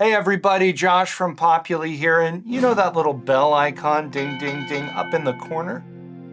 Hey everybody, Josh from Populi here, and you know that little bell icon, ding, ding, ding, up in the corner?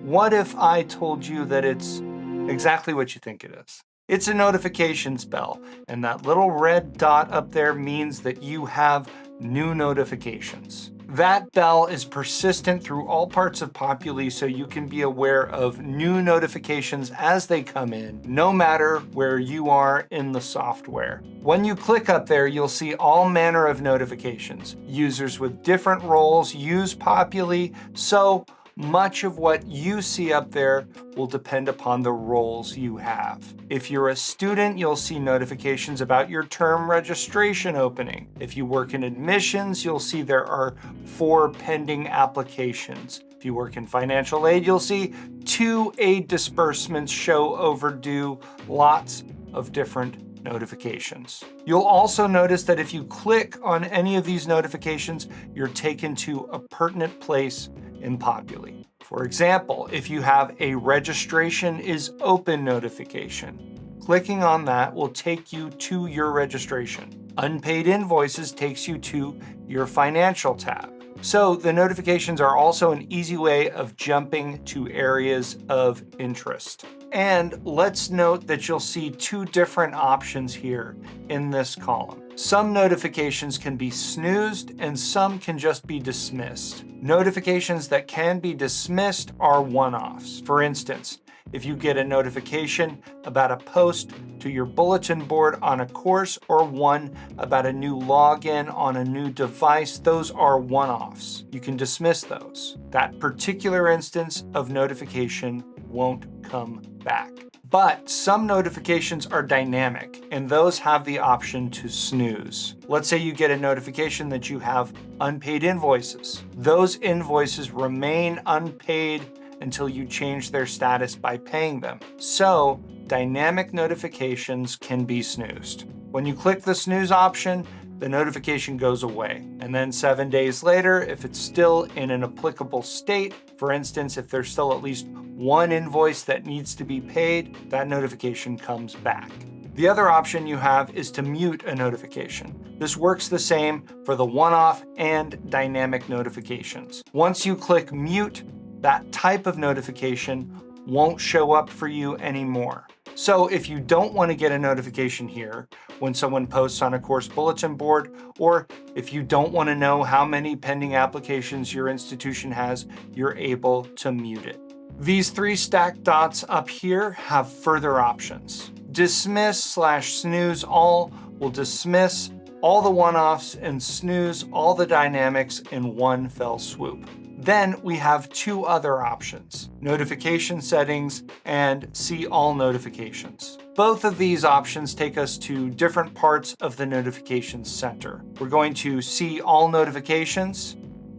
What if I told you that it's exactly what you think it is? It's a notifications bell, and that little red dot up there means that you have new notifications. That bell is persistent through all parts of Populi, so you can be aware of new notifications as they come in, no matter where you are in the software. When you click up there, you'll see all manner of notifications. Users with different roles use Populi, so much of what you see up there will depend upon the roles you have. If you're a student, you'll see notifications about your term registration opening. If you work in admissions, you'll see there are 4 pending applications. If you work in financial aid, you'll see 2 aid disbursements show overdue, lots of different notifications. You'll also notice that if you click on any of these notifications, you're taken to a pertinent place in Populi. For example, if you have a registration is open notification, clicking on that will take you to your registration. Unpaid invoices takes you to your financial tab. So the notifications are also an easy way of jumping to areas of interest. And let's note that you'll see 2 different options here in this column. Some notifications can be snoozed and some can just be dismissed. Notifications that can be dismissed are one-offs. For instance, if you get a notification about a post to your bulletin board on a course or one about a new login on a new device, those are one-offs. You can dismiss those. That particular instance of notification won't come back. But some notifications are dynamic, and those have the option to snooze. Let's say you get a notification that you have unpaid invoices. Those invoices remain unpaid until you change their status by paying them. So, dynamic notifications can be snoozed. When you click the snooze option, the notification goes away. And then 7 days later, if it's still in an applicable state, for instance, if there's still at least one invoice that needs to be paid, that notification comes back. The other option you have is to mute a notification. This works the same for the one-off and dynamic notifications. Once you click mute, that type of notification won't show up for you anymore. So if you don't want to get a notification here when someone posts on a course bulletin board, or if you don't want to know how many pending applications your institution has, you're able to mute it. These 3 stacked dots up here have further options. Dismiss/snooze all will dismiss all the one-offs and snooze all the dynamics in one fell swoop. Then we have 2 other options, notification settings and see all notifications. Both of these options take us to different parts of the notifications center. We're going to see all notifications,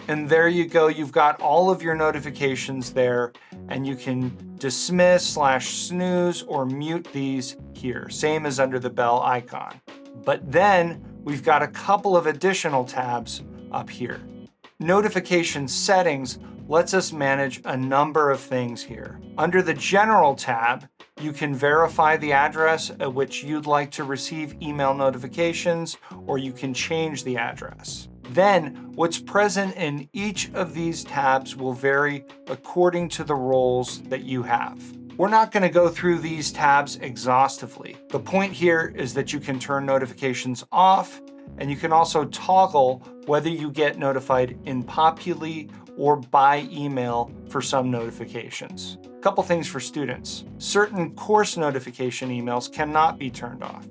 and there you go, you've got all of your notifications there, and you can dismiss/snooze or mute these here, same as under the bell icon. But then we've got a couple of additional tabs up here. Notification settings lets us manage a number of things here. Under the General tab, you can verify the address at which you'd like to receive email notifications, or you can change the address. Then, what's present in each of these tabs will vary according to the roles that you have. We're not going to go through these tabs exhaustively. The point here is that you can turn notifications off, and you can also toggle whether you get notified in Populi or by email for some notifications. A couple things for students. Certain course notification emails cannot be turned off.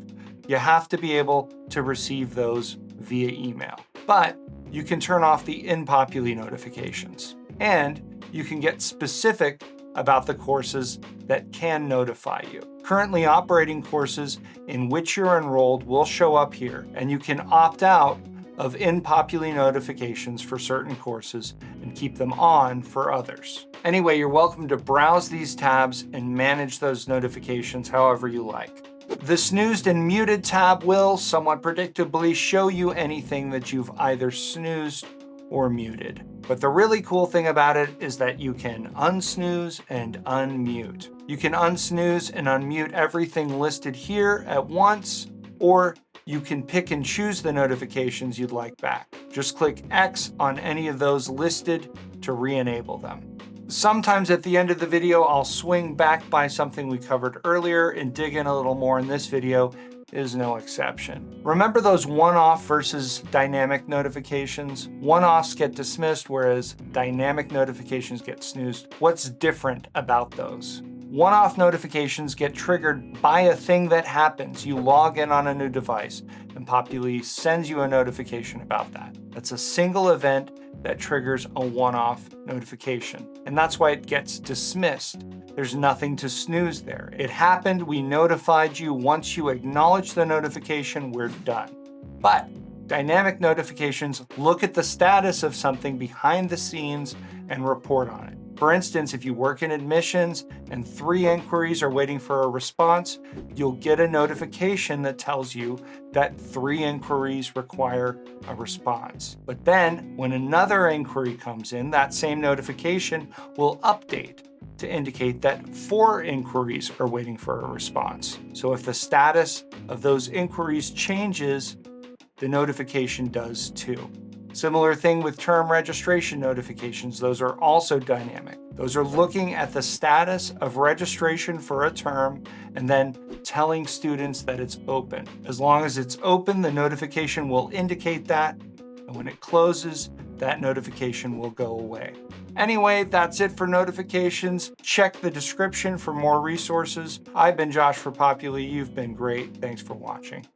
You have to be able to receive those via email. But you can turn off the in Populi notifications. And you can get specific about the courses that can notify you. Currently operating courses in which you're enrolled will show up here, and you can opt out of in Populi notifications for certain courses and keep them on for others. Anyway, you're welcome to browse these tabs and manage those notifications however you like. The snoozed and muted tab will, somewhat predictably, show you anything that you've either snoozed or muted. But the really cool thing about it is that you can unsnooze and unmute. You can unsnooze and unmute everything listed here at once, or you can pick and choose the notifications you'd like back. Just click X on any of those listed to re-enable them. Sometimes at the end of the video, I'll swing back by something we covered earlier and dig in a little more, and this video is no exception. Remember those one-off versus dynamic notifications? One-offs get dismissed, whereas dynamic notifications get snoozed. What's different about those? One-off notifications get triggered by a thing that happens. You log in on a new device and Populi sends you a notification about that. That's a single event that triggers a one-off notification. And that's why it gets dismissed. There's nothing to snooze there. It happened, we notified you. Once you acknowledge the notification, we're done. But dynamic notifications look at the status of something behind the scenes and report on it. For instance, if you work in admissions and 3 inquiries are waiting for a response, you'll get a notification that tells you that 3 inquiries require a response. But then when another inquiry comes in, that same notification will update to indicate that 4 inquiries are waiting for a response. So if the status of those inquiries changes, the notification does too. Similar thing with term registration notifications. Those are also dynamic. Those are looking at the status of registration for a term and then telling students that it's open. As long as it's open, the notification will indicate that, and when it closes, that notification will go away. Anyway, that's it for notifications. Check the description for more resources. I've been Josh for Populi. You've been great. Thanks for watching.